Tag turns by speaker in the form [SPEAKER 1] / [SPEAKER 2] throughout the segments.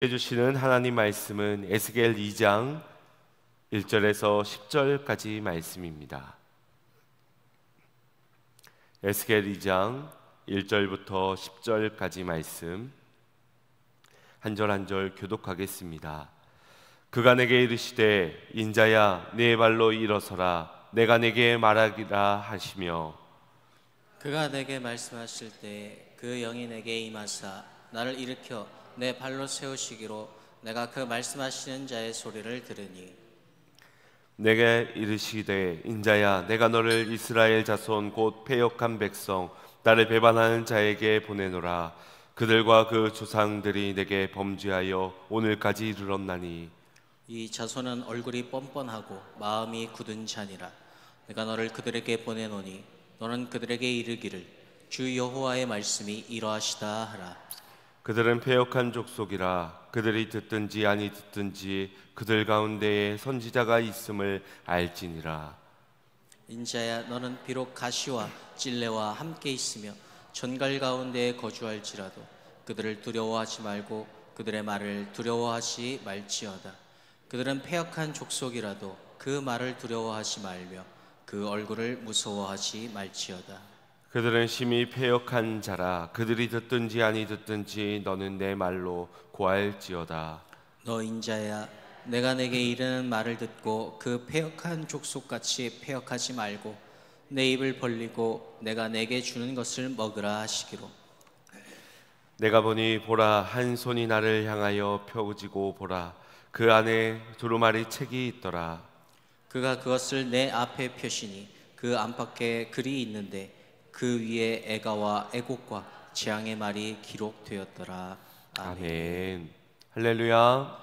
[SPEAKER 1] 해주시는 하나님 말씀은 에스겔 2장 1절에서 10절까지 말씀입니다. 에스겔 2장 1절부터 10절까지 말씀 한 절 한 절 교독하겠습니다. 그가 내게 이르시되 인자야 네 발로 일어서라 내가 내게 말하기라 하시며
[SPEAKER 2] 그가 내게 말씀하실 때 그 영이 내게 임하사 나를 일으켜 내 발로 세우시기로 내가 그 말씀하시는 자의 소리를 들으니
[SPEAKER 1] 내게 이르시되 인자야 내가 너를 이스라엘 자손 곧 패역한 백성 나를 배반하는 자에게 보내노라. 그들과 그 조상들이 내게 범죄하여 오늘까지 이르렀나니
[SPEAKER 2] 이 자손은 얼굴이 뻔뻔하고 마음이 굳은 자니라. 내가 너를 그들에게 보내노니 너는 그들에게 이르기를 주 여호와의 말씀이 이러하시다 하라.
[SPEAKER 1] 그들은 패역한 족속이라. 그들이 듣든지 아니 듣든지 그들 가운데에 선지자가 있음을 알지니라.
[SPEAKER 2] 인자야 너는 비록 가시와 찔레와 함께 있으며 전갈 가운데에 거주할지라도 그들을 두려워하지 말고 그들의 말을 두려워하지 말지어다. 그들은 패역한 족속이라도 그 말을 두려워하지 말며 그 얼굴을 무서워하지 말지어다.
[SPEAKER 1] 그들은 심히 패역한 자라. 그들이 듣든지 아니 듣든지 너는 내 말로 고할지어다.
[SPEAKER 2] 너 인자야 내가 내게 이르는 말을 듣고 그 패역한 족속같이 패역하지 말고 내 입을 벌리고 내가 내게 주는 것을 먹으라 하시기로.
[SPEAKER 1] 내가 보니 보라 한 손이 나를 향하여 펴지고 보라 그 안에 두루마리 책이 있더라.
[SPEAKER 2] 그가 그것을 내 앞에 펴시니 그 안팎에 글이 있는데 그 위에 애가와 애곡과 재앙의 말이 기록되었더라.
[SPEAKER 1] 아멘. 할렐루야.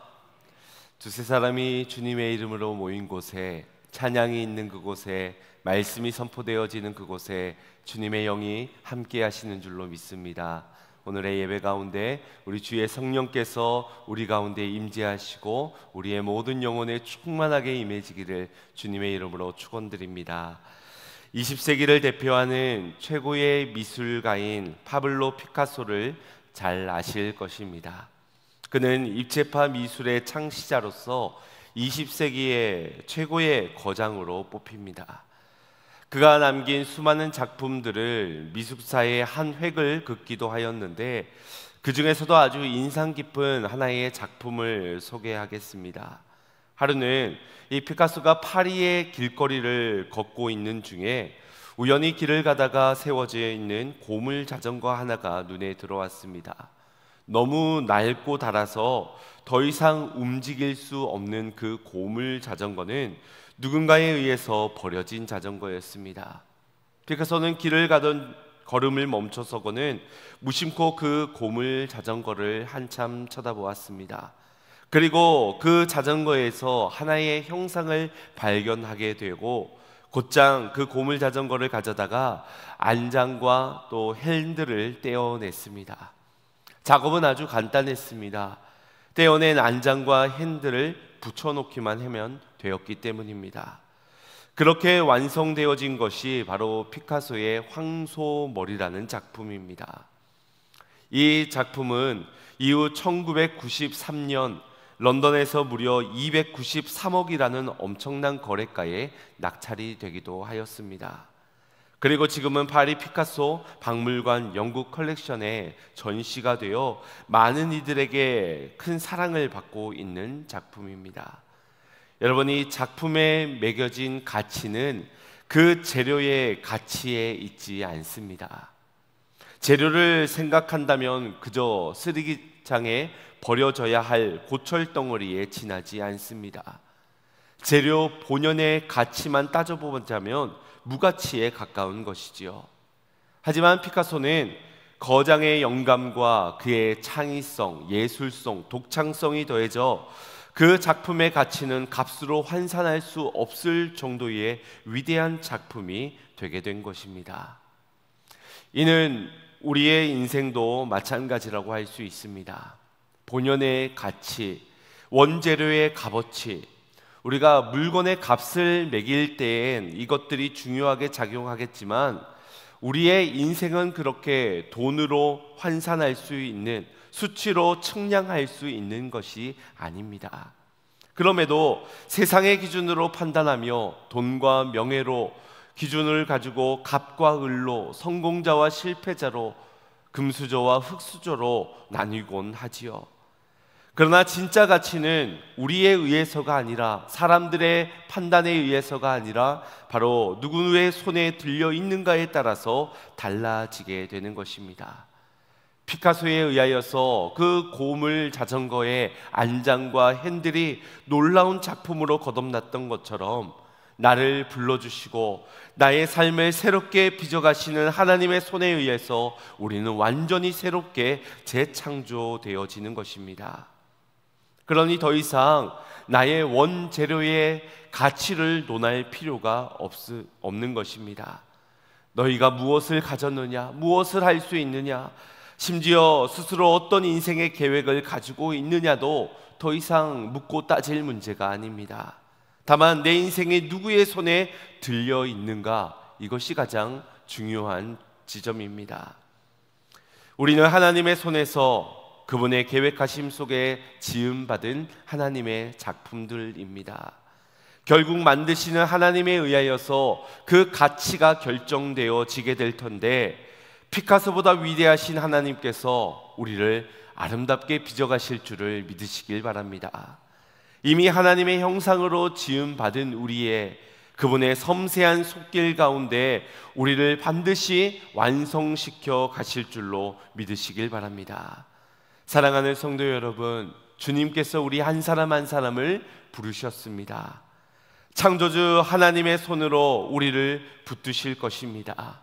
[SPEAKER 1] 두세 사람이 주님의 이름으로 모인 곳에, 찬양이 있는 그곳에, 말씀이 선포되어지는 그곳에 주님의 영이 함께 하시는 줄로 믿습니다. 오늘의 예배 가운데 우리 주의 성령께서 우리 가운데 임재하시고 우리의 모든 영혼에 충만하게 임해지기를 주님의 이름으로 축원드립니다. 20세기를 대표하는 최고의 미술가인 파블로 피카소를 잘 아실 것입니다. 그는 입체파 미술의 창시자로서 20세기의 최고의 거장으로 뽑힙니다. 그가 남긴 수많은 작품들을 미술사의 한 획을 긋기도 하였는데 그 중에서도 아주 인상 깊은 하나의 작품을 소개하겠습니다. 하루는 이 피카소가 파리의 길거리를 걷고 있는 중에 우연히 길을 가다가 세워져 있는 고물 자전거 하나가 눈에 들어왔습니다. 너무 낡고 닳아서 더 이상 움직일 수 없는 그 고물 자전거는 누군가에 의해서 버려진 자전거였습니다. 피카소는 길을 가던 걸음을 멈춰서고는 무심코 그 고물 자전거를 한참 쳐다보았습니다. 그리고 그 자전거에서 하나의 형상을 발견하게 되고 곧장 그 고물 자전거를 가져다가 안장과 또 핸들을 떼어냈습니다. 작업은 아주 간단했습니다. 떼어낸 안장과 핸들을 붙여놓기만 하면 되었기 때문입니다. 그렇게 완성되어진 것이 바로 피카소의 황소머리라는 작품입니다. 이 작품은 이후 1993년 런던에서 무려 293억이라는 엄청난 거래가에 낙찰이 되기도 하였습니다. 그리고 지금은 파리 피카소 박물관 영국 컬렉션에 전시가 되어 많은 이들에게 큰 사랑을 받고 있는 작품입니다. 여러분, 이 작품에 매겨진 가치는 그 재료의 가치에 있지 않습니다. 재료를 생각한다면 그저 쓰레기장에 버려져야 할 고철 덩어리에 지나지 않습니다. 재료 본연의 가치만 따져보자면 무가치에 가까운 것이지요. 하지만 피카소는 거장의 영감과 그의 창의성, 예술성, 독창성이 더해져 그 작품의 가치는 값으로 환산할 수 없을 정도의 위대한 작품이 되게 된 것입니다. 이는 우리의 인생도 마찬가지라고 할 수 있습니다. 본연의 가치, 원재료의 값어치, 우리가 물건의 값을 매길 때엔 이것들이 중요하게 작용하겠지만 우리의 인생은 그렇게 돈으로 환산할 수 있는 수치로 측량할 수 있는 것이 아닙니다. 그럼에도 세상의 기준으로 판단하며 돈과 명예로 기준을 가지고 갑과 을로, 성공자와 실패자로, 금수저와 흙수저로 나뉘곤 하지요. 그러나 진짜 가치는 우리에 의해서가 아니라, 사람들의 판단에 의해서가 아니라 바로 누구의 손에 들려 있는가에 따라서 달라지게 되는 것입니다. 피카소에 의하여서 그 고물 자전거의 안장과 핸들이 놀라운 작품으로 거듭났던 것처럼, 나를 불러주시고 나의 삶을 새롭게 빚어가시는 하나님의 손에 의해서 우리는 완전히 새롭게 재창조되어지는 것입니다. 그러니 더 이상 나의 원재료의 가치를 논할 필요가 없는 것입니다. 너희가 무엇을 가졌느냐, 무엇을 할 수 있느냐, 심지어 스스로 어떤 인생의 계획을 가지고 있느냐도 더 이상 묻고 따질 문제가 아닙니다. 다만 내 인생이 누구의 손에 들려 있는가, 이것이 가장 중요한 지점입니다. 우리는 하나님의 손에서 그분의 계획하심 속에 지음받은 하나님의 작품들입니다. 결국 만드시는 하나님에 의하여서 그 가치가 결정되어지게 될 텐데, 피카소보다 위대하신 하나님께서 우리를 아름답게 빚어가실 줄을 믿으시길 바랍니다. 이미 하나님의 형상으로 지음받은 우리의 그분의 섬세한 손길 가운데 우리를 반드시 완성시켜 가실 줄로 믿으시길 바랍니다. 사랑하는 성도 여러분, 주님께서 우리 한 사람 한 사람을 부르셨습니다. 창조주 하나님의 손으로 우리를 붙드실 것입니다.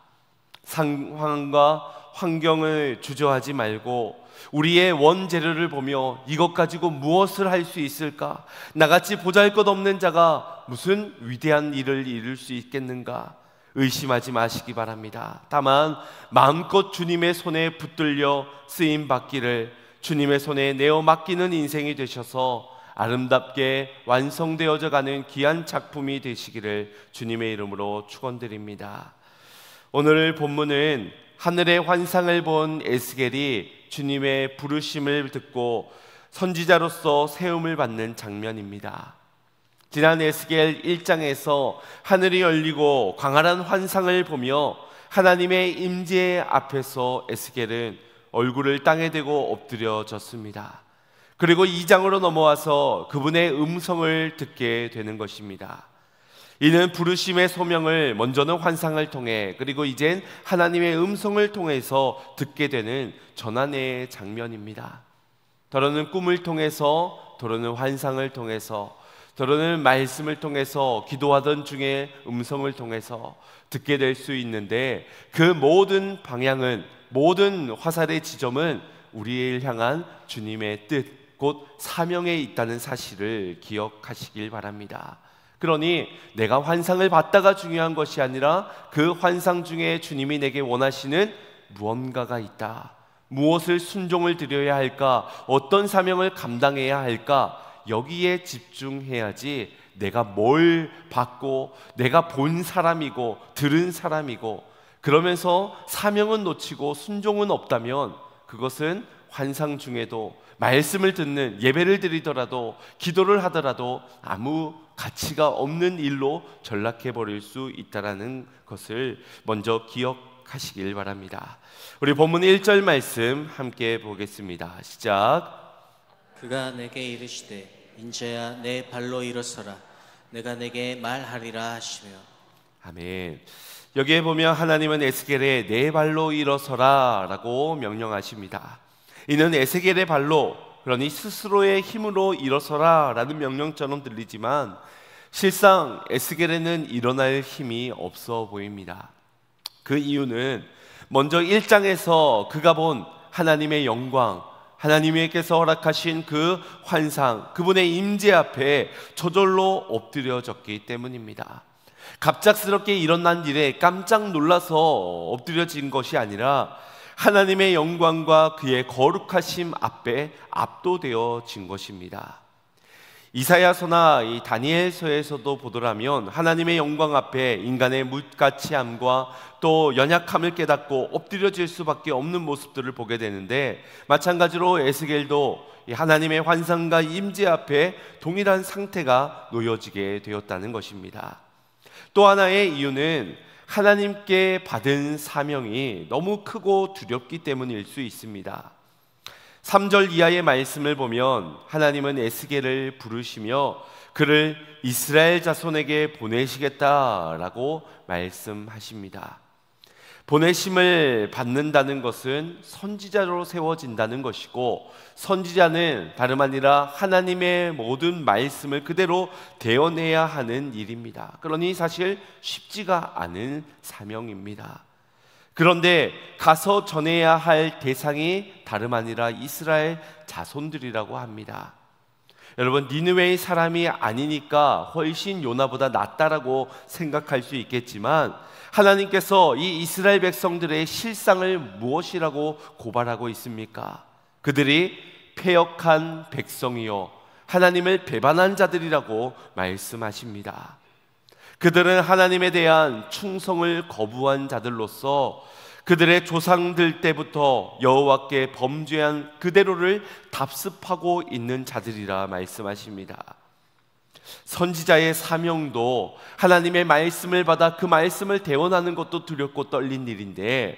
[SPEAKER 1] 상황과 환경을 주저하지 말고 우리의 원재료를 보며 이것 가지고 무엇을 할 수 있을까? 나같이 보잘것없는 자가 무슨 위대한 일을 이룰 수 있겠는가? 의심하지 마시기 바랍니다. 다만 마음껏 주님의 손에 붙들려 쓰임받기를, 주님의 손에 내어 맡기는 인생이 되셔서 아름답게 완성되어져 가는 귀한 작품이 되시기를 주님의 이름으로 축원드립니다. 오늘 본문은 하늘의 환상을 본 에스겔이 주님의 부르심을 듣고 선지자로서 세움을 받는 장면입니다. 지난 에스겔 1장에서 하늘이 열리고 광활한 환상을 보며 하나님의 임재 앞에서 에스겔은 얼굴을 땅에 대고 엎드려졌습니다. 그리고 2장으로 넘어와서 그분의 음성을 듣게 되는 것입니다. 이는 부르심의 소명을 먼저는 환상을 통해, 그리고 이젠 하나님의 음성을 통해서 듣게 되는 전환의 장면입니다. 더러는 꿈을 통해서, 더러는 환상을 통해서, 더러는 말씀을 통해서, 기도하던 중에 음성을 통해서 듣게 될 수 있는데, 그 모든 방향은, 모든 화살의 지점은 우리를 향한 주님의 뜻, 곧 사명에 있다는 사실을 기억하시길 바랍니다. 그러니 내가 환상을 봤다가 중요한 것이 아니라 그 환상 중에 주님이 내게 원하시는 무언가가 있다. 무엇을 순종을 드려야 할까? 어떤 사명을 감당해야 할까? 여기에 집중해야지, 내가 뭘 받고 내가 본 사람이고 들은 사람이고 그러면서 사명은 놓치고 순종은 없다면 그것은 환상 중에도, 말씀을 듣는, 예배를 드리더라도, 기도를 하더라도 아무 가치가 없는 일로 전락해 버릴 수 있다는 것을 먼저 기억하시길 바랍니다. 우리 본문 1절 말씀 함께 보겠습니다. 시작.
[SPEAKER 2] 그가 내게 이르시되 인자야 내 발로 일어서라, 내가 내게 말하리라 하시며.
[SPEAKER 1] 아멘. 여기에 보면 하나님은 에스겔에 내 발로 일어서라 라고 명령하십니다. 이는 에스겔의 발로, 그러니 스스로의 힘으로 일어서라 라는 명령처럼 들리지만 실상 에스겔에는 일어날 힘이 없어 보입니다. 그 이유는 먼저 1장에서 그가 본 하나님의 영광, 하나님께서 허락하신 그 환상, 그분의 임재 앞에 저절로 엎드려졌기 때문입니다. 갑작스럽게 일어난 일에 깜짝 놀라서 엎드려진 것이 아니라 하나님의 영광과 그의 거룩하심 앞에 압도되어진 것입니다. 이사야서나 이 다니엘서에서도 보더라면 하나님의 영광 앞에 인간의 물같이함과 또 연약함을 깨닫고 엎드려질 수밖에 없는 모습들을 보게 되는데, 마찬가지로 에스겔도 하나님의 환상과 임재 앞에 동일한 상태가 놓여지게 되었다는 것입니다. 또 하나의 이유는 하나님께 받은 사명이 너무 크고 두렵기 때문일 수 있습니다. 3절 이하의 말씀을 보면 하나님은 에스겔을 부르시며 그를 이스라엘 자손에게 보내시겠다라고 말씀하십니다. 보내심을 받는다는 것은 선지자로 세워진다는 것이고, 선지자는 다름 아니라 하나님의 모든 말씀을 그대로 대언해야 하는 일입니다. 그러니 사실 쉽지가 않은 사명입니다. 그런데 가서 전해야 할 대상이 다름 아니라 이스라엘 자손들이라고 합니다. 여러분, 니느웨의 사람이 아니니까 훨씬 요나보다 낫다라고 생각할 수 있겠지만, 하나님께서 이 이스라엘 백성들의 실상을 무엇이라고 고발하고 있습니까? 그들이 패역한 백성이요 하나님을 배반한 자들이라고 말씀하십니다. 그들은 하나님에 대한 충성을 거부한 자들로서 그들의 조상들 때부터 여호와께 범죄한 그대로를 답습하고 있는 자들이라 말씀하십니다. 선지자의 사명도 하나님의 말씀을 받아 그 말씀을 대언하는 것도 두렵고 떨린 일인데,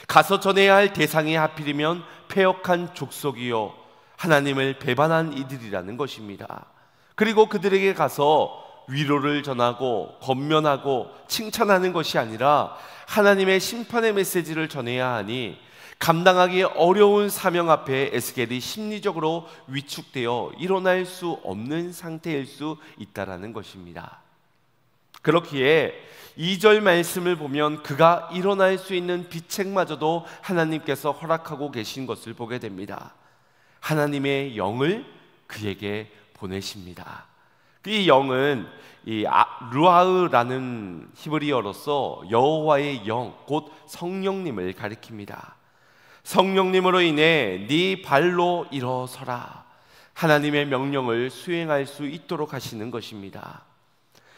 [SPEAKER 1] 가서 전해야 할 대상이 하필이면 패역한 족속이요 하나님을 배반한 이들이라는 것입니다. 그리고 그들에게 가서 위로를 전하고 권면하고 칭찬하는 것이 아니라 하나님의 심판의 메시지를 전해야 하니, 감당하기 어려운 사명 앞에 에스겔이 심리적으로 위축되어 일어날 수 없는 상태일 수 있다는 것입니다. 그렇기에 2절 말씀을 보면 그가 일어날 수 있는 비책마저도 하나님께서 허락하고 계신 것을 보게 됩니다. 하나님의 영을 그에게 보내십니다. 이 영은 루아흐라는 히브리어로서 여호와의 영, 곧 성령님을 가리킵니다. 성령님으로 인해 네 발로 일어서라, 하나님의 명령을 수행할 수 있도록 하시는 것입니다.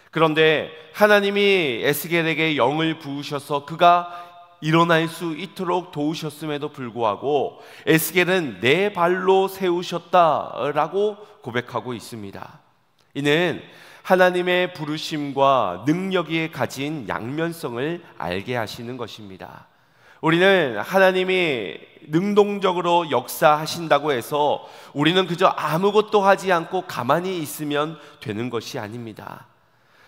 [SPEAKER 1] 그런데 하나님이 에스겔에게 영을 부으셔서 그가 일어날 수 있도록 도우셨음에도 불구하고 에스겔은 내 발로 세우셨다라고 고백하고 있습니다. 이는 하나님의 부르심과 능력이 가진 양면성을 알게 하시는 것입니다. 우리는 하나님이 능동적으로 역사하신다고 해서 우리는 그저 아무것도 하지 않고 가만히 있으면 되는 것이 아닙니다.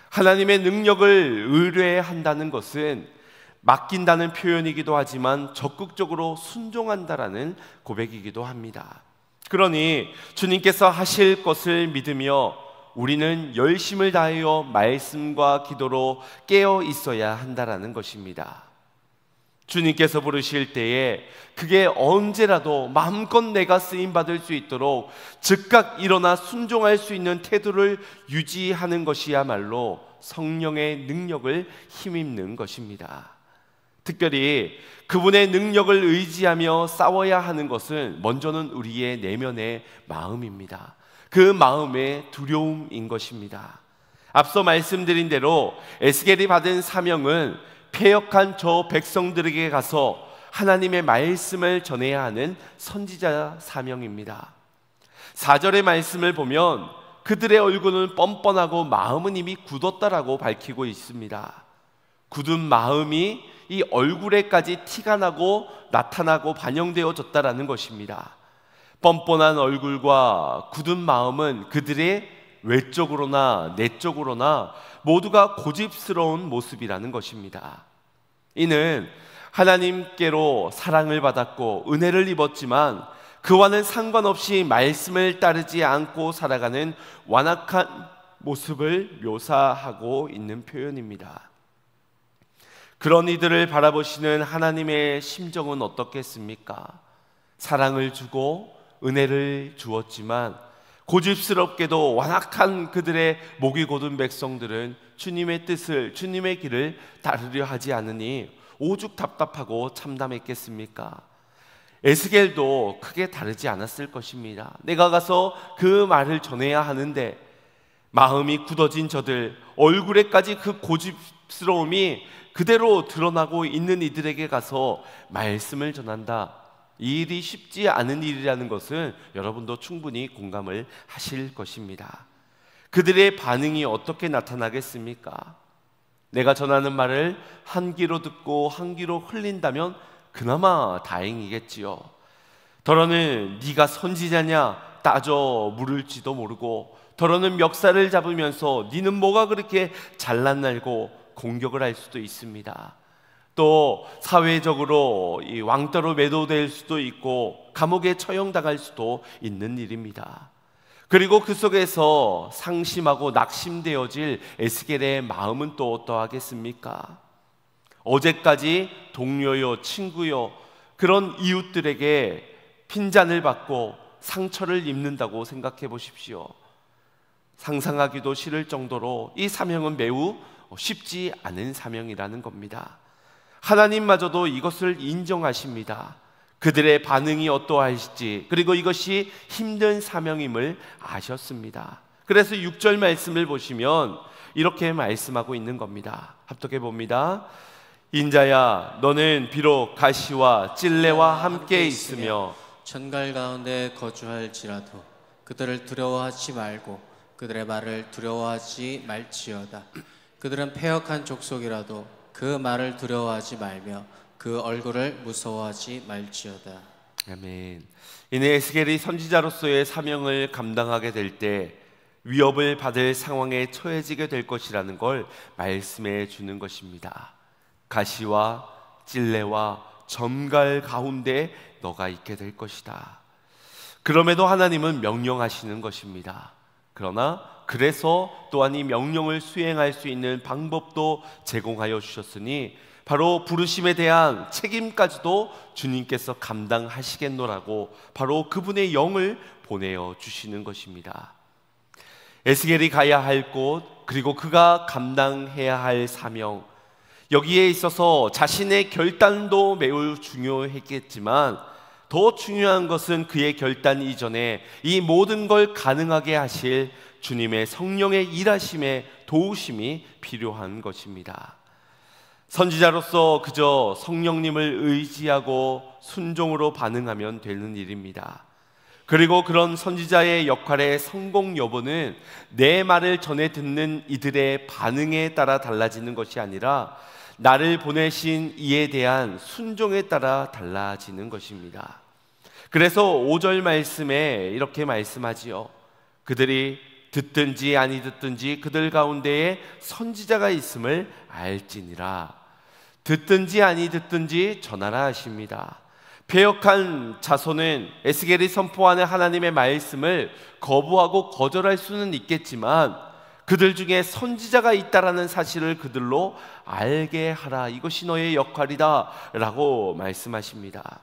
[SPEAKER 1] 하나님의 능력을 의뢰한다는 것은 맡긴다는 표현이기도 하지만 적극적으로 순종한다라는 고백이기도 합니다. 그러니 주님께서 하실 것을 믿으며 우리는 열심을 다하여 말씀과 기도로 깨어 있어야 한다라는 것입니다. 주님께서 부르실 때에 그게 언제라도 마음껏 내가 쓰임받을 수 있도록 즉각 일어나 순종할 수 있는 태도를 유지하는 것이야말로 성령의 능력을 힘입는 것입니다. 특별히 그분의 능력을 의지하며 싸워야 하는 것은 먼저는 우리의 내면의 마음입니다. 그 마음의 두려움인 것입니다. 앞서 말씀드린 대로 에스겔이 받은 사명은 패역한 저 백성들에게 가서 하나님의 말씀을 전해야 하는 선지자 사명입니다. 4절의 말씀을 보면 그들의 얼굴은 뻔뻔하고 마음은 이미 굳었다라고 밝히고 있습니다. 굳은 마음이 이 얼굴에까지 티가 나고 나타나고 반영되어졌다라는 것입니다. 뻔뻔한 얼굴과 굳은 마음은 그들의 외적으로나 내적으로나 모두가 고집스러운 모습이라는 것입니다. 이는 하나님께로 사랑을 받았고 은혜를 입었지만 그와는 상관없이 말씀을 따르지 않고 살아가는 완악한 모습을 묘사하고 있는 표현입니다. 그런 이들을 바라보시는 하나님의 심정은 어떻겠습니까? 사랑을 주고 은혜를 주었지만 고집스럽게도 완악한 그들의 목이 곧은 백성들은 주님의 뜻을, 주님의 길을 따르려 하지 않으니 오죽 답답하고 참담했겠습니까? 에스겔도 크게 다르지 않았을 것입니다. 내가 가서 그 말을 전해야 하는데 마음이 굳어진 저들, 얼굴에까지 그 고집스러움이 그대로 드러나고 있는 이들에게 가서 말씀을 전한다. 이 일이 쉽지 않은 일이라는 것은 여러분도 충분히 공감을 하실 것입니다. 그들의 반응이 어떻게 나타나겠습니까? 내가 전하는 말을 한 귀로 듣고 한 귀로 흘린다면 그나마 다행이겠지요. 더러는 네가 선지자냐 따져 물을지도 모르고, 더러는 멱살을 잡으면서 네는 뭐가 그렇게 잘난 날고 공격을 할 수도 있습니다. 또 사회적으로 이 왕따로 매도될 수도 있고 감옥에 처형당할 수도 있는 일입니다. 그리고 그 속에서 상심하고 낙심되어질 에스겔의 마음은 또 어떠하겠습니까? 어제까지 동료요 친구요 그런 이웃들에게 핀잔을 받고 상처를 입는다고 생각해 보십시오. 상상하기도 싫을 정도로 이 사명은 매우 쉽지 않은 사명이라는 겁니다. 하나님마저도 이것을 인정하십니다. 그들의 반응이 어떠하실지, 그리고 이것이 힘든 사명임을 아셨습니다. 그래서 6절 말씀을 보시면 이렇게 말씀하고 있는 겁니다. 합독해 봅니다. 인자야, 너는 비록 가시와 찔레와 함께 있으며
[SPEAKER 2] 천갈 가운데 거주할지라도 그들을 두려워하지 말고 그들의 말을 두려워하지 말지어다. 그들은 패역한 족속이라도 그 말을 두려워하지 말며 그 얼굴을 무서워하지 말지어다.
[SPEAKER 1] 아멘. 이내 에스겔이 선지자로서의 사명을 감당하게 될 때 위협을 받을 상황에 처해지게 될 것이라는 걸 말씀해 주는 것입니다. 가시와 찔레와 점갈 가운데 너가 있게 될 것이다. 그럼에도 하나님은 명령하시는 것입니다. 그러나 그래서 또한 이 명령을 수행할 수 있는 방법도 제공하여 주셨으니 바로 부르심에 대한 책임까지도 주님께서 감당하시겠노라고 바로 그분의 영을 보내어 주시는 것입니다. 에스겔이 가야 할 곳, 그리고 그가 감당해야 할 사명, 여기에 있어서 자신의 결단도 매우 중요했겠지만 더 중요한 것은 그의 결단 이전에 이 모든 걸 가능하게 하실 주님의 성령의 일하심에 도우심이 필요한 것입니다. 선지자로서 그저 성령님을 의지하고 순종으로 반응하면 되는 일입니다. 그리고 그런 선지자의 역할의 성공 여부는 내 말을 전해 듣는 이들의 반응에 따라 달라지는 것이 아니라 나를 보내신 이에 대한 순종에 따라 달라지는 것입니다. 그래서 5절 말씀에 이렇게 말씀하지요. 그들이 듣든지 아니 듣든지 그들 가운데에 선지자가 있음을 알지니라. 듣든지 아니 듣든지 전하라 하십니다. 패역한 자손은 에스겔이 선포하는 하나님의 말씀을 거부하고 거절할 수는 있겠지만 그들 중에 선지자가 있다라는 사실을 그들로 알게 하라. 이것이 너의 역할이다 라고 말씀하십니다.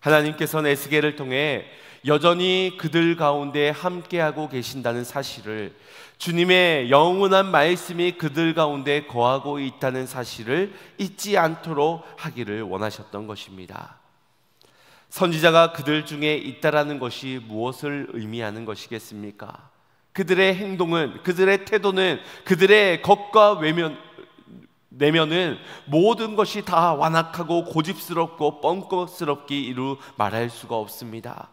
[SPEAKER 1] 하나님께서는 에스겔을 통해 여전히 그들 가운데 함께하고 계신다는 사실을, 주님의 영원한 말씀이 그들 가운데 거하고 있다는 사실을 잊지 않도록 하기를 원하셨던 것입니다. 선지자가 그들 중에 있다라는 것이 무엇을 의미하는 것이겠습니까? 그들의 행동은, 그들의 태도는, 그들의 겉과 내면은 모든 것이 다 완악하고 고집스럽고 뻥끗스럽게 이루 말할 수가 없습니다.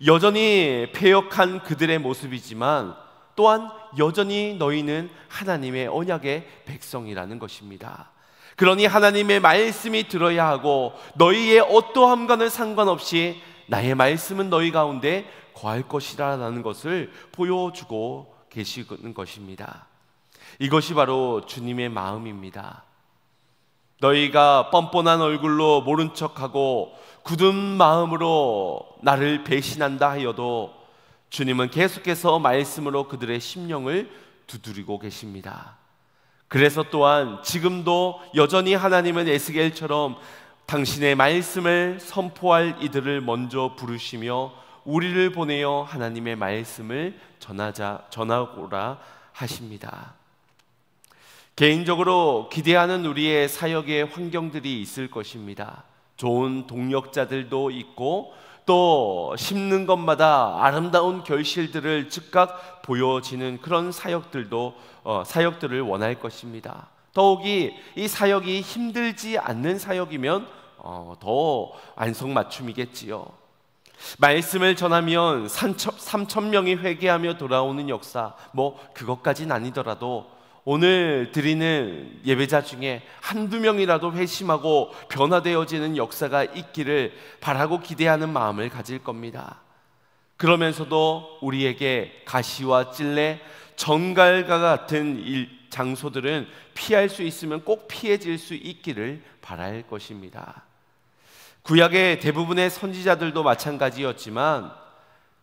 [SPEAKER 1] 여전히 패역한 그들의 모습이지만 또한 여전히 너희는 하나님의 언약의 백성이라는 것입니다. 그러니 하나님의 말씀이 들어야 하고 너희의 어떠함과는 상관없이 나의 말씀은 너희 가운데 거할 것이라는 것을 보여주고 계시는 것입니다. 이것이 바로 주님의 마음입니다. 너희가 뻔뻔한 얼굴로 모른 척하고 굳은 마음으로 나를 배신한다 하여도 주님은 계속해서 말씀으로 그들의 심령을 두드리고 계십니다. 그래서 또한 지금도 여전히 하나님은 에스겔처럼 당신의 말씀을 선포할 이들을 먼저 부르시며 우리를 보내어 하나님의 말씀을 전하고라 하십니다. 개인적으로 기대하는 우리의 사역의 환경들이 있을 것입니다. 좋은 동력자들도 있고 또 심는 것마다 아름다운 결실들을 즉각 보여지는 그런 사역들을 원할 것입니다. 더욱이 이 사역이 힘들지 않는 사역이면 더 안성맞춤이겠지요. 말씀을 전하면 3천 명이 회개하며 돌아오는 역사, 그것까지는 아니더라도 오늘 드리는 예배자 중에 한두 명이라도 회심하고 변화되어지는 역사가 있기를 바라고 기대하는 마음을 가질 겁니다. 그러면서도 우리에게 가시와 찔레, 정갈과 같은 장소들은 피할 수 있으면 꼭 피해질 수 있기를 바랄 것입니다. 구약의 대부분의 선지자들도 마찬가지였지만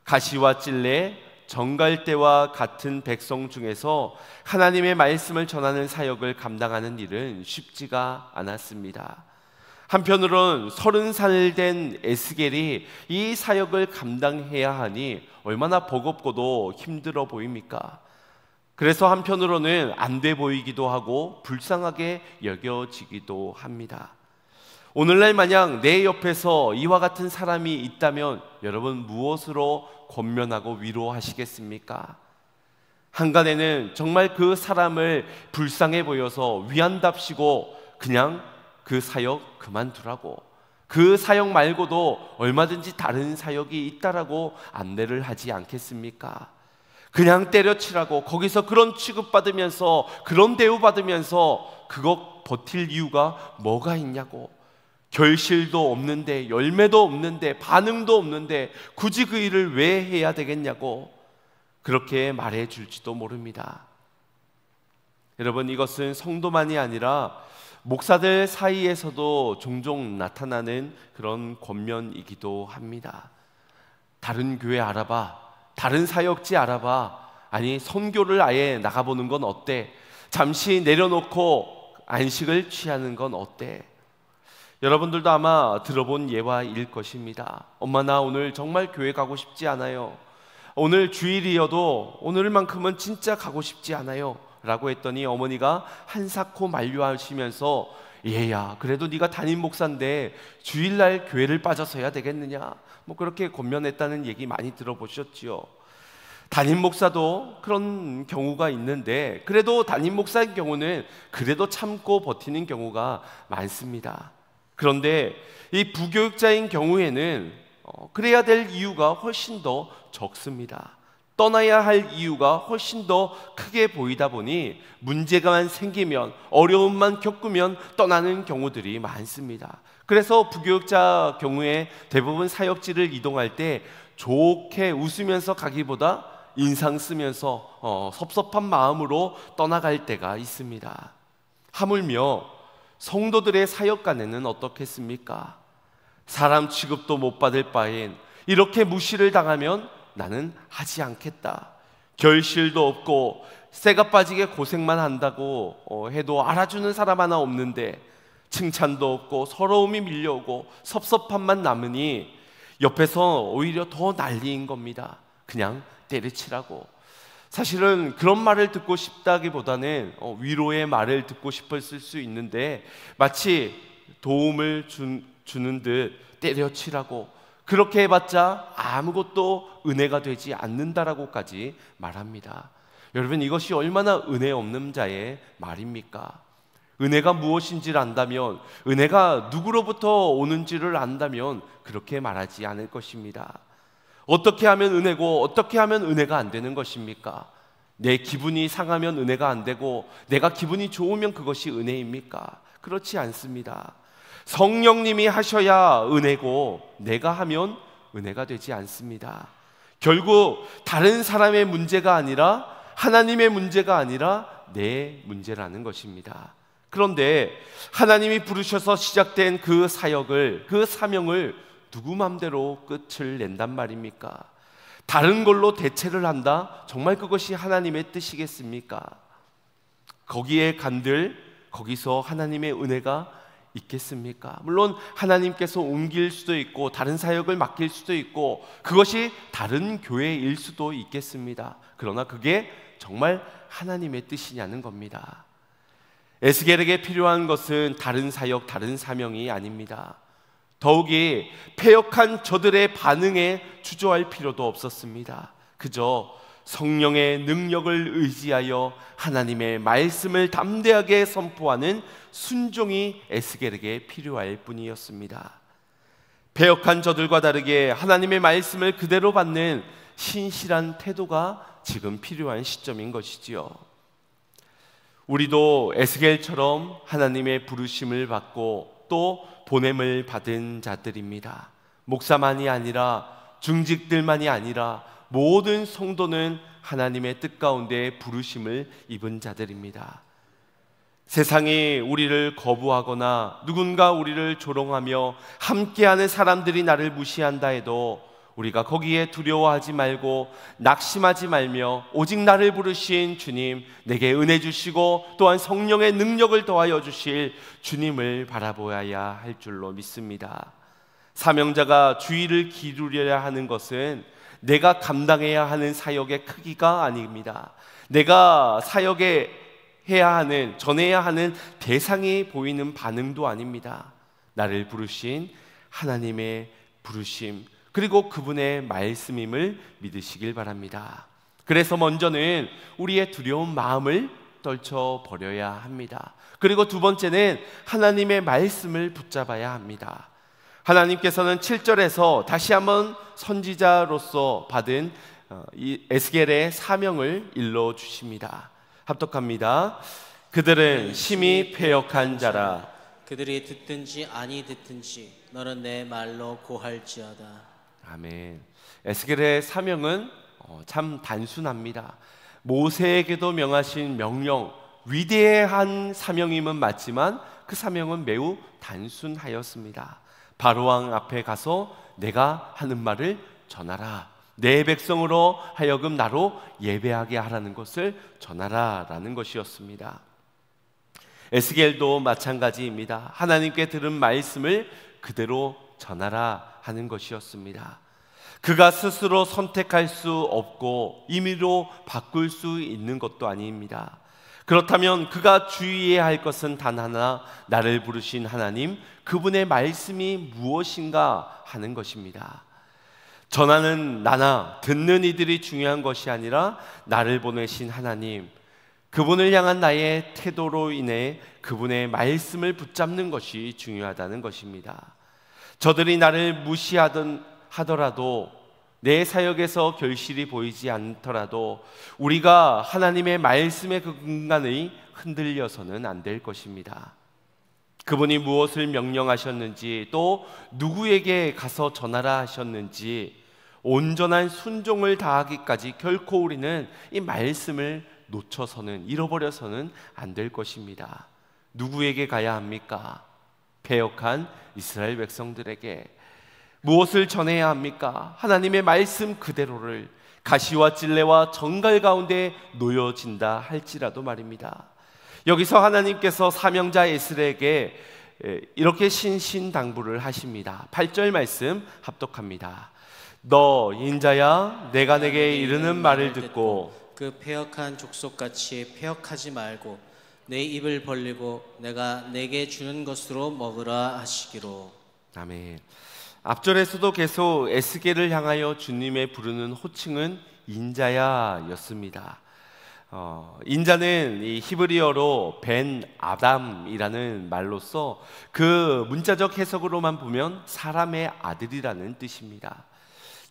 [SPEAKER 1] 가시와 찔레, 정갈대와 같은 백성 중에서 하나님의 말씀을 전하는 사역을 감당하는 일은 쉽지가 않았습니다. 한편으론 30살 된 에스겔이 이 사역을 감당해야 하니 얼마나 버겁고도 힘들어 보입니까? 그래서 한편으로는 안 돼 보이기도 하고 불쌍하게 여겨지기도 합니다. 오늘날 만약 내 옆에서 이와 같은 사람이 있다면 여러분 무엇으로 권면하고 위로하시겠습니까? 한간에는 정말 그 사람을 불쌍해 보여서 위안답시고 그냥 그 사역 그만두라고, 그 사역 말고도 얼마든지 다른 사역이 있다라고 안내를 하지 않겠습니까? 그냥 때려치라고, 거기서 그런 취급받으면서 그런 대우받으면서 그거 버틸 이유가 뭐가 있냐고, 결실도 없는데 열매도 없는데 반응도 없는데 굳이 그 일을 왜 해야 되겠냐고 그렇게 말해 줄지도 모릅니다. 여러분, 이것은 성도만이 아니라 목사들 사이에서도 종종 나타나는 그런 권면이기도 합니다. 다른 교회 알아봐, 다른 사역지 알아봐, 아니 선교를 아예 나가보는 건 어때? 잠시 내려놓고 안식을 취하는 건 어때? 여러분들도 아마 들어본 예화일 것입니다. 엄마, 나 오늘 정말 교회 가고 싶지 않아요. 오늘 주일이어도 오늘만큼은 진짜 가고 싶지 않아요 라고 했더니 어머니가 한사코 만류하시면서 얘야, 그래도 네가 담임 목사인데 주일날 교회를 빠져서 해야 되겠느냐, 그렇게 권면했다는 얘기 많이 들어보셨지요. 담임 목사도 그런 경우가 있는데 그래도 담임 목사의 경우는 그래도 참고 버티는 경우가 많습니다. 그런데 이 부교육자인 경우에는 그래야 될 이유가 훨씬 더 적습니다. 떠나야 할 이유가 훨씬 더 크게 보이다 보니 문제가만 생기면, 어려움만 겪으면 떠나는 경우들이 많습니다. 그래서 부교육자 경우에 대부분 사역지를 이동할 때 좋게 웃으면서 가기보다 인상 쓰면서 섭섭한 마음으로 떠나갈 때가 있습니다. 하물며 성도들의 사역간에는 어떻겠습니까? 사람 취급도 못 받을 바엔 이렇게 무시를 당하면 나는 하지 않겠다, 결실도 없고 쇠가 빠지게 고생만 한다고 해도 알아주는 사람 하나 없는데 칭찬도 없고 서러움이 밀려오고 섭섭함만 남으니 옆에서 오히려 더 난리인 겁니다. 그냥 때려치라고. 사실은 그런 말을 듣고 싶다기보다는 위로의 말을 듣고 싶었을 수 있는데 마치 도움을 주는 듯 때려치라고, 그렇게 해봤자 아무것도 은혜가 되지 않는다라고까지 말합니다. 여러분, 이것이 얼마나 은혜 없는 자의 말입니까? 은혜가 무엇인지를 안다면, 은혜가 누구로부터 오는지를 안다면 그렇게 말하지 않을 것입니다. 어떻게 하면 은혜고 어떻게 하면 은혜가 안 되는 것입니까? 내 기분이 상하면 은혜가 안 되고 내가 기분이 좋으면 그것이 은혜입니까? 그렇지 않습니다. 성령님이 하셔야 은혜고 내가 하면 은혜가 되지 않습니다. 결국 다른 사람의 문제가 아니라 하나님의 문제가 아니라 내 문제라는 것입니다. 그런데 하나님이 부르셔서 시작된 그 사역을, 그 사명을 누구 맘대로 끝을 낸단 말입니까? 다른 걸로 대체를 한다? 정말 그것이 하나님의 뜻이겠습니까? 거기에 간들 거기서 하나님의 은혜가 있겠습니까? 물론 하나님께서 옮길 수도 있고 다른 사역을 맡길 수도 있고 그것이 다른 교회일 수도 있겠습니다. 그러나 그게 정말 하나님의 뜻이냐는 겁니다. 에스겔에게 필요한 것은 다른 사역, 다른 사명이 아닙니다. 더욱이 패역한 저들의 반응에 주저할 필요도 없었습니다. 그저 성령의 능력을 의지하여 하나님의 말씀을 담대하게 선포하는 순종이 에스겔에게 필요할 뿐이었습니다. 패역한 저들과 다르게 하나님의 말씀을 그대로 받는 신실한 태도가 지금 필요한 시점인 것이지요. 우리도 에스겔처럼 하나님의 부르심을 받고 또 보냄을 받은 자들입니다. 목사만이 아니라 중직들만이 아니라 모든 성도는 하나님의 뜻 가운데 부르심을 입은 자들입니다. 세상이 우리를 거부하거나 누군가 우리를 조롱하며 함께하는 사람들이 나를 무시한다 해도 우리가 거기에 두려워하지 말고 낙심하지 말며 오직 나를 부르신 주님, 내게 은혜 주시고 또한 성령의 능력을 더하여 주실 주님을 바라보아야 할 줄로 믿습니다. 사명자가 주의를 기울여야 하는 것은 내가 감당해야 하는 사역의 크기가 아닙니다. 내가 사역에 해야 하는, 전해야 하는 대상이 보이는 반응도 아닙니다. 나를 부르신 하나님의 부르심, 그리고 그분의 말씀임을 믿으시길 바랍니다. 그래서 먼저는 우리의 두려운 마음을 떨쳐버려야 합니다. 그리고 두 번째는 하나님의 말씀을 붙잡아야 합니다. 하나님께서는 7절에서 다시 한번 선지자로서 받은 이 에스겔의 사명을 일러주십니다. 합독합니다. 그들은 심히 패역한 자라.
[SPEAKER 2] 그들이 듣든지 아니 듣든지 너는 내 말로 고할지어다.
[SPEAKER 1] 아멘. 에스겔의 사명은 참 단순합니다. 모세에게도 명하신 명령, 위대한 사명임은 맞지만 그 사명은 매우 단순하였습니다. 바로왕 앞에 가서 내가 하는 말을 전하라. 내 백성으로 하여금 나로 예배하게 하라는 것을 전하라 라는 것이었습니다. 에스겔도 마찬가지입니다. 하나님께 들은 말씀을 그대로 전하라 하는 것이었습니다. 그가 스스로 선택할 수 없고 임의로 바꿀 수 있는 것도 아닙니다. 그렇다면 그가 주의해야 할 것은 단 하나, 나를 부르신 하나님, 그분의 말씀이 무엇인가 하는 것입니다. 전하는 나나 듣는 이들이 중요한 것이 아니라 나를 보내신 하나님, 그분을 향한 나의 태도로 인해 그분의 말씀을 붙잡는 것이 중요하다는 것입니다. 저들이 나를 무시하더라도, 내 사역에서 결실이 보이지 않더라도 우리가 하나님의 말씀의 그 근간이 흔들려서는 안 될 것입니다. 그분이 무엇을 명령하셨는지, 또 누구에게 가서 전하라 하셨는지 온전한 순종을 다하기까지 결코 우리는 이 말씀을 놓쳐서는, 잃어버려서는 안 될 것입니다. 누구에게 가야 합니까? 패역한 이스라엘 백성들에게. 무엇을 전해야 합니까? 하나님의 말씀 그대로를 가시와 찔레와 정갈 가운데 놓여진다 할지라도 말입니다. 여기서 하나님께서 사명자 에스겔에게 이렇게 신신당부를 하십니다. 8절 말씀 합독합니다. 너 인자야, 내가 내게 이르는 말을 듣고
[SPEAKER 2] 그 패역한 족속같이 패역하지 말고 내 입을 벌리고 내가 내게 주는 것으로 먹으라 하시기로. 아멘.
[SPEAKER 1] 앞절에서도 계속 에스겔을 향하여 주님의 부르는 호칭은 인자야였습니다. 인자는 이 히브리어로 벤 아담이라는 말로서 그 문자적 해석으로만 보면 사람의 아들이라는 뜻입니다.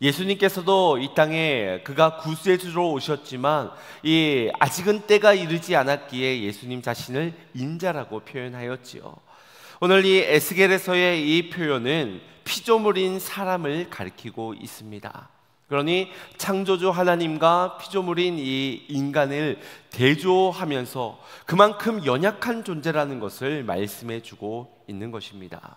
[SPEAKER 1] 예수님께서도 이 땅에 그가 구세주로 오셨지만 아직은 때가 이르지 않았기에 예수님 자신을 인자라고 표현하였지요. 오늘 이 에스겔에서의 이 표현은 피조물인 사람을 가리키고 있습니다. 그러니 창조주 하나님과 피조물인 이 인간을 대조하면서 그만큼 연약한 존재라는 것을 말씀해 주고 있는 것입니다.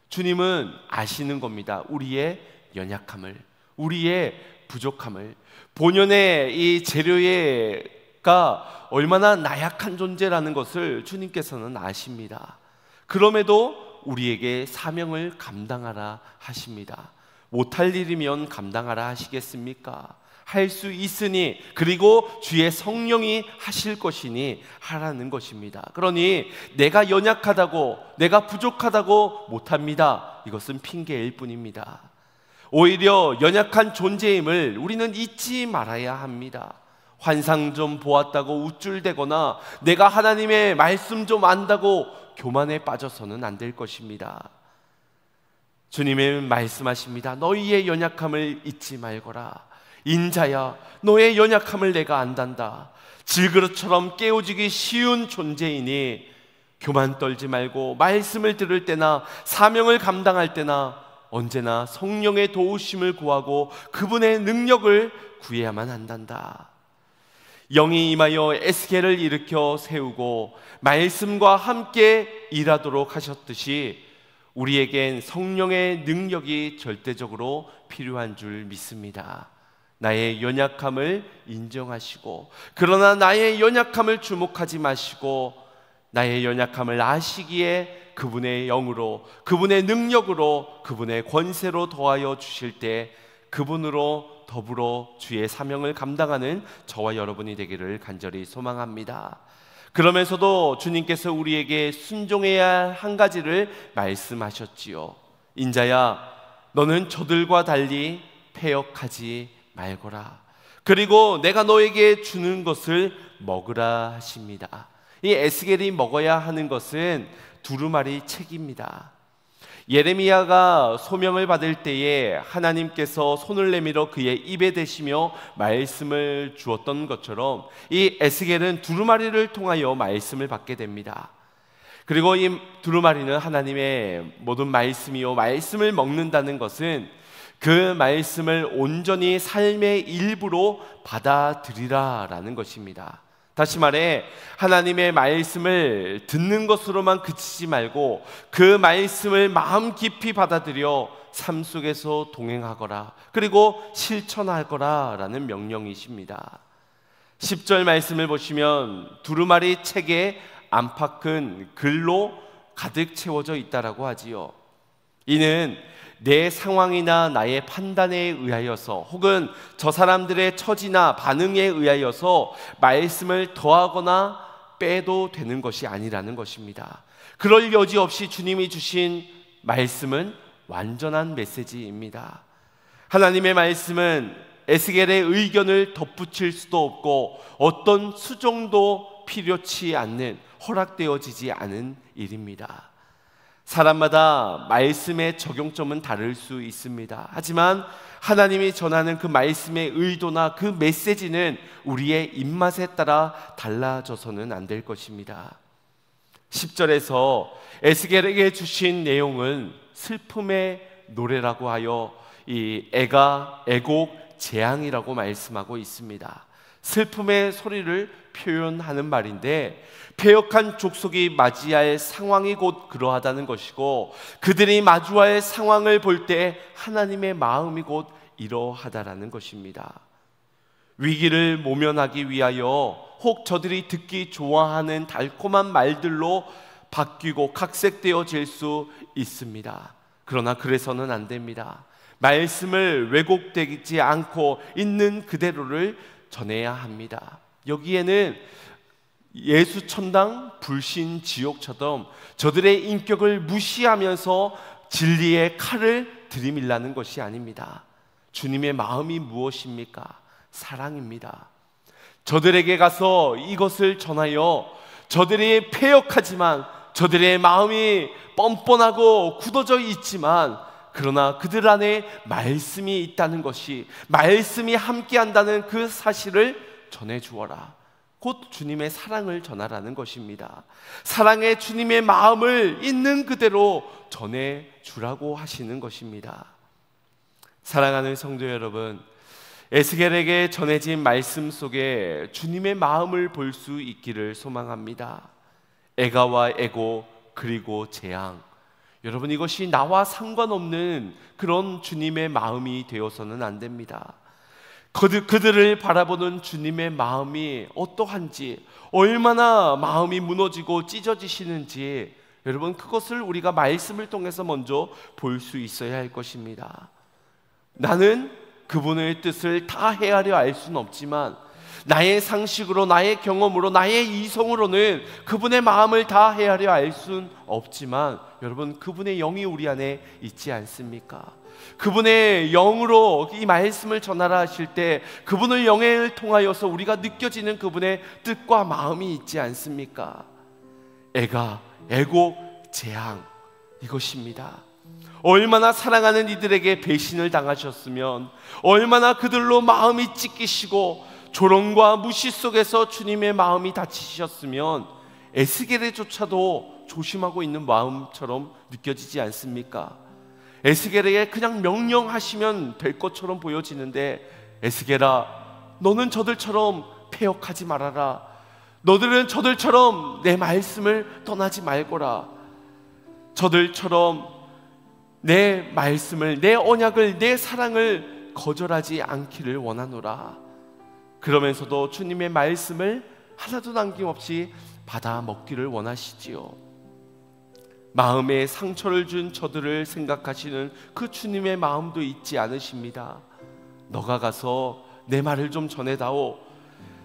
[SPEAKER 1] 주님은 아시는 겁니다. 우리의 연약함을, 우리의 부족함을, 본연의 이 재료가 얼마나 나약한 존재라는 것을 주님께서는 아십니다. 그럼에도 우리에게 사명을 감당하라 하십니다. 못할 일이면 감당하라 하시겠습니까? 할 수 있으니, 그리고 주의 성령이 하실 것이니 하라는 것입니다. 그러니 내가 연약하다고, 내가 부족하다고 못합니다, 이것은 핑계일 뿐입니다. 오히려 연약한 존재임을 우리는 잊지 말아야 합니다. 환상 좀 보았다고 우쭐대거나 내가 하나님의 말씀 좀 안다고 교만에 빠져서는 안 될 것입니다. 주님의 말씀하십니다. 너희의 연약함을 잊지 말거라. 인자야, 너의 연약함을 내가 안단다. 질그릇처럼 깨어지기 쉬운 존재이니 교만 떨지 말고 말씀을 들을 때나 사명을 감당할 때나 언제나 성령의 도우심을 구하고 그분의 능력을 구해야만 한단다. 영이 임하여 에스겔을 일으켜 세우고 말씀과 함께 일하도록 하셨듯이 우리에겐 성령의 능력이 절대적으로 필요한 줄 믿습니다. 나의 연약함을 인정하시고, 그러나 나의 연약함을 주목하지 마시고 나의 연약함을 아시기에 그분의 영으로, 그분의 능력으로, 그분의 권세로 더하여 주실 때 그분으로 더불어 주의 사명을 감당하는 저와 여러분이 되기를 간절히 소망합니다. 그러면서도 주님께서 우리에게 순종해야 할 한 가지를 말씀하셨지요. 인자야, 너는 저들과 달리 패역하지 말거라. 그리고 내가 너에게 주는 것을 먹으라 하십니다. 이 에스겔이 먹어야 하는 것은 두루마리 책입니다. 예레미야가 소명을 받을 때에 하나님께서 손을 내밀어 그의 입에 대시며 말씀을 주었던 것처럼 이 에스겔은 두루마리를 통하여 말씀을 받게 됩니다. 그리고 이 두루마리는 하나님의 모든 말씀이요, 말씀을 먹는다는 것은 그 말씀을 온전히 삶의 일부로 받아들이라라는 것입니다. 다시 말해 하나님의 말씀을 듣는 것으로만 그치지 말고 그 말씀을 마음 깊이 받아들여 삶 속에서 동행하거라, 그리고 실천하거라 라는 명령이십니다. 10절 말씀을 보시면 두루마리 책에 안팎은 글로 가득 채워져 있다라고 하지요. 이는 내 상황이나 나의 판단에 의하여서 혹은 저 사람들의 처지나 반응에 의하여서 말씀을 더하거나 빼도 되는 것이 아니라는 것입니다. 그럴 여지 없이 주님이 주신 말씀은 완전한 메시지입니다. 하나님의 말씀은 에스겔의 의견을 덧붙일 수도 없고 어떤 수정도 필요치 않는, 허락되어지지 않은 일입니다. 사람마다 말씀의 적용점은 다를 수 있습니다. 하지만 하나님이 전하는 그 말씀의 의도나 그 메시지는 우리의 입맛에 따라 달라져서는 안 될 것입니다. 10절에서 에스겔에게 주신 내용은 슬픔의 노래라고 하여 이 애가 애곡 재앙이라고 말씀하고 있습니다. 슬픔의 소리를 표현하는 말인데 패역한 족속이 맞이할 상황이 곧 그러하다는 것이고 그들이 마주할 상황을 볼 때 하나님의 마음이 곧 이러하다라는 것입니다. 위기를 모면하기 위하여 혹 저들이 듣기 좋아하는 달콤한 말들로 바뀌고 각색되어질 수 있습니다. 그러나 그래서는 안 됩니다. 말씀을 왜곡되지 않고 있는 그대로를 전해야 합니다. 여기에는 예수 천당 불신 지옥처럼 저들의 인격을 무시하면서 진리의 칼을 들이밀라는 것이 아닙니다. 주님의 마음이 무엇입니까? 사랑입니다. 저들에게 가서 이것을 전하여 저들이 패역하지만 저들의 마음이 뻔뻔하고 굳어져 있지만 그러나 그들 안에 말씀이 있다는 것이, 말씀이 함께한다는 그 사실을 전해주어라. 곧 주님의 사랑을 전하라는 것입니다. 사랑의 주님의 마음을 있는 그대로 전해주라고 하시는 것입니다. 사랑하는 성도 여러분, 에스겔에게 전해진 말씀 속에 주님의 마음을 볼 수 있기를 소망합니다. 애가와 애고 그리고 재앙, 여러분 이것이 나와 상관없는 그런 주님의 마음이 되어서는 안 됩니다. 그들을 바라보는 주님의 마음이 어떠한지, 얼마나 마음이 무너지고 찢어지시는지 여러분 그것을 우리가 말씀을 통해서 먼저 볼 수 있어야 할 것입니다. 나는 그분의 뜻을 다 헤아려 알 수는 없지만 나의 상식으로, 나의 경험으로, 나의 이성으로는 그분의 마음을 다 헤아려 알 수는 없지만 여러분, 그분의 영이 우리 안에 있지 않습니까? 그분의 영으로 이 말씀을 전하라 하실 때 그분의 영을 통하여서 우리가 느껴지는 그분의 뜻과 마음이 있지 않습니까? 애곡, 재앙, 이것입니다. 얼마나 사랑하는 이들에게 배신을 당하셨으면, 얼마나 그들로 마음이 찢기시고 조롱과 무시 속에서 주님의 마음이 다치셨으면 에스겔에조차도 조심하고 있는 마음처럼 느껴지지 않습니까? 에스겔에게 그냥 명령하시면 될 것처럼 보여지는데, 에스겔아, 너는 저들처럼 패역하지 말아라. 너들은 저들처럼 내 말씀을 떠나지 말거라. 저들처럼 내 말씀을, 내 언약을, 내 사랑을 거절하지 않기를 원하노라. 그러면서도 주님의 말씀을 하나도 남김없이 받아 먹기를 원하시지요. 마음에 상처를 준 저들을 생각하시는 그 주님의 마음도 잊지 않으십니다. 너가 가서 내 말을 좀 전해다오.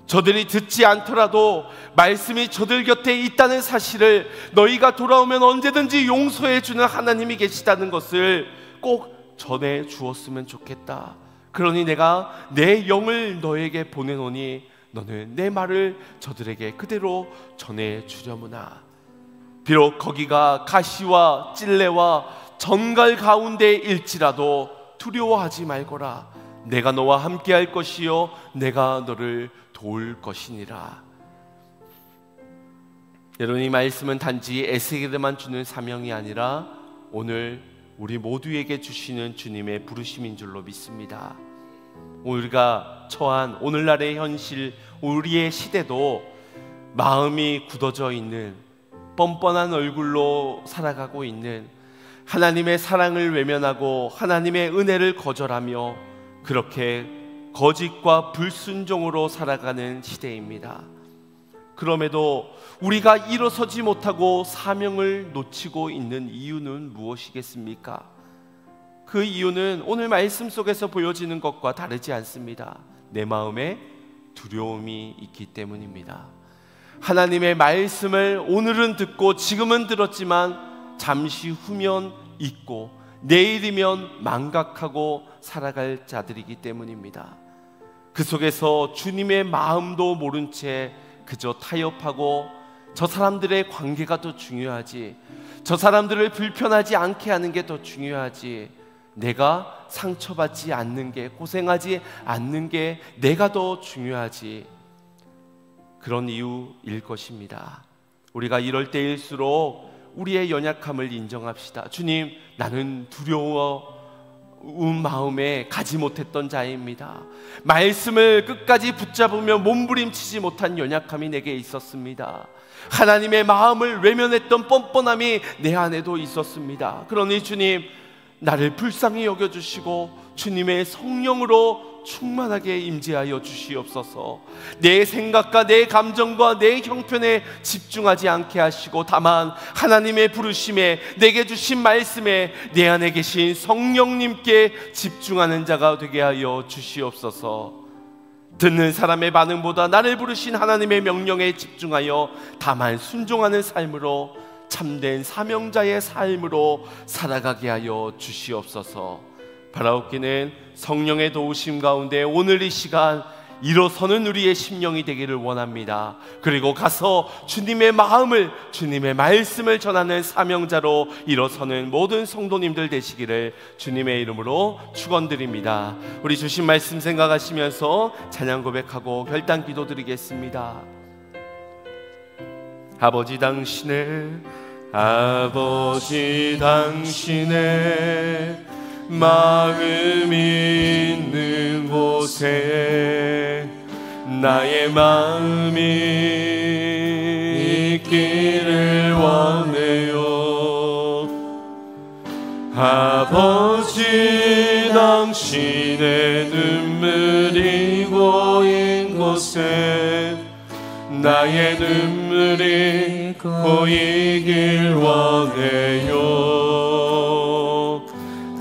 [SPEAKER 1] 저들이 듣지 않더라도 말씀이 저들 곁에 있다는 사실을, 너희가 돌아오면 언제든지 용서해 주는 하나님이 계시다는 것을 꼭 전해 주었으면 좋겠다. 그러니 내가 내 영을 너에게 보내노니 너는 내 말을 저들에게 그대로 전해 주려무나. 비록 거기가 가시와 찔레와 전갈 가운데일지라도 두려워하지 말거라. 내가 너와 함께 할 것이요 내가 너를 도울 것이니라. 여러분, 이 말씀은 단지 에스겔에만 주는 사명이 아니라 오늘 우리 모두에게 주시는 주님의 부르심인 줄로 믿습니다. 우리가 처한 오늘날의 현실, 우리의 시대도 마음이 굳어져 있는, 뻔뻔한 얼굴로 살아가고 있는, 하나님의 사랑을 외면하고 하나님의 은혜를 거절하며 그렇게 거짓과 불순종으로 살아가는 시대입니다. 그럼에도 우리가 일어서지 못하고 사명을 놓치고 있는 이유는 무엇이겠습니까? 그 이유는 오늘 말씀 속에서 보여지는 것과 다르지 않습니다. 내 마음에 두려움이 있기 때문입니다. 하나님의 말씀을 오늘은 듣고 지금은 들었지만 잠시 후면 잊고 내일이면 망각하고 살아갈 자들이기 때문입니다. 그 속에서 주님의 마음도 모른 채 그저 타협하고 저 사람들의 관계가 더 중요하지, 저 사람들을 불편하지 않게 하는 게 더 중요하지, 내가 상처받지 않는 게, 고생하지 않는 게 내가 더 중요하지, 그런 이유일 것입니다. 우리가 이럴 때일수록 우리의 연약함을 인정합시다. 주님, 나는 두려운 마음에 가지 못했던 자입니다. 말씀을 끝까지 붙잡으며 몸부림치지 못한 연약함이 내게 있었습니다. 하나님의 마음을 외면했던 뻔뻔함이 내 안에도 있었습니다. 그러니 주님, 나를 불쌍히 여겨주시고 주님의 성령으로 충만하게 임재하여 주시옵소서. 내 생각과 내 감정과 내 형편에 집중하지 않게 하시고 다만 하나님의 부르심에, 내게 주신 말씀에, 내 안에 계신 성령님께 집중하는 자가 되게 하여 주시옵소서. 듣는 사람의 반응보다 나를 부르신 하나님의 명령에 집중하여 다만 순종하는 삶으로, 참된 사명자의 삶으로 살아가게 하여 주시옵소서. 바라옵기는 성령의 도우심 가운데 오늘 이 시간 일어서는 우리의 심령이 되기를 원합니다. 그리고 가서 주님의 마음을, 주님의 말씀을 전하는 사명자로 일어서는 모든 성도님들 되시기를 주님의 이름으로 축원드립니다. 우리 주신 말씀 생각하시면서 찬양 고백하고 결단 기도 드리겠습니다. 아버지 당신의 마음이 있는 곳에 나의 마음이 있기를 원해요. 아버지, 당신의 눈물이 고인 곳에 나의 눈물이 고이길 원해요.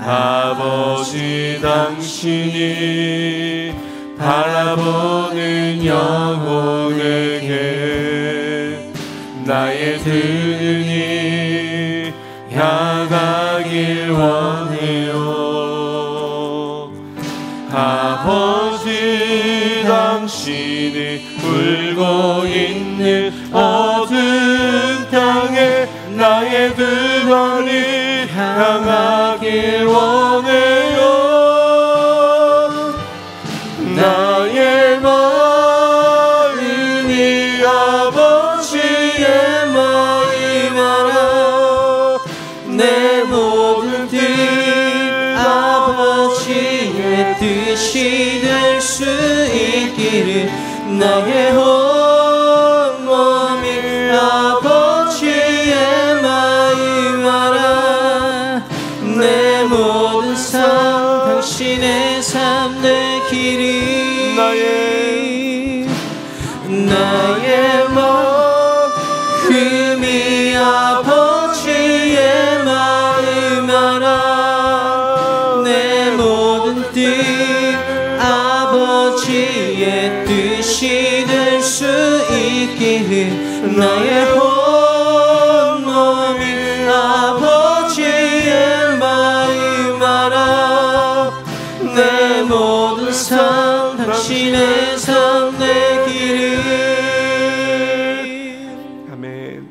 [SPEAKER 1] 아버지 당신이 바라보는 영혼에게 나의 등이 향하길 원해요. 아버지 당신이 울고 있는 어두운 땅에 나의 등을 향하길 원해요. 나의 마음이 아버지의 마음 알아. 내 모든 뜻 아버지의 뜻이 될 수 있기를 나의 온 몸이 아버지의 마음 알아. 내 모든 삶 당신의 삶 내 길이 나의 마음이 아버지의 마음 알아. 내 모든 뜻 아버지의 뜻이 될 수 있기를 나의 온 몸이 아버지의 마음 알아. 내 모든 삶 당신의 삶 내 길이. 아멘.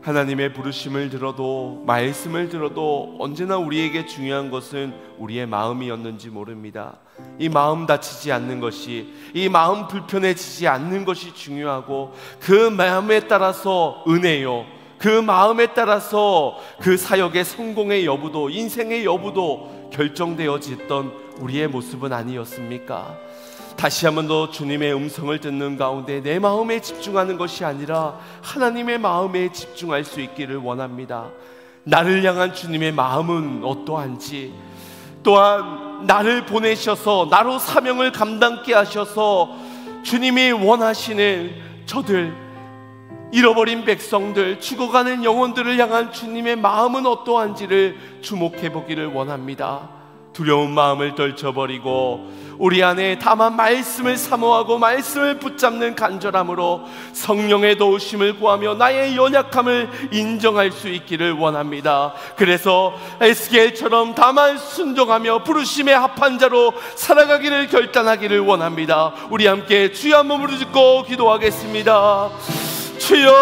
[SPEAKER 1] 하나님의 부르심을 들어도 말씀을 들어도 언제나 우리에게 중요한 것은 우리의 마음이었는지 모릅니다. 이 마음 다치지 않는 것이, 이 마음 불편해지지 않는 것이 중요하고, 그 마음에 따라서 은혜요, 그 마음에 따라서 그 사역의 성공의 여부도, 인생의 여부도 결정되어졌던 우리의 모습은 아니었습니까? 다시 한 번 더 주님의 음성을 듣는 가운데 내 마음에 집중하는 것이 아니라 하나님의 마음에 집중할 수 있기를 원합니다. 나를 향한 주님의 마음은 어떠한지, 또한 나를 보내셔서 나로 사명을 감당케 하셔서 주님이 원하시는 저들, 잃어버린 백성들, 죽어가는 영혼들을 향한 주님의 마음은 어떠한지를 주목해 보기를 원합니다. 두려운 마음을 떨쳐버리고 우리 안에 다만 말씀을 사모하고 말씀을 붙잡는 간절함으로 성령의 도우심을 구하며 나의 연약함을 인정할 수 있기를 원합니다. 그래서 에스겔처럼 다만 순종하며 부르심에 합한 자로 살아가기를 결단하기를 원합니다. 우리 함께 주여 한 몸으로 듣고 기도하겠습니다. 주여,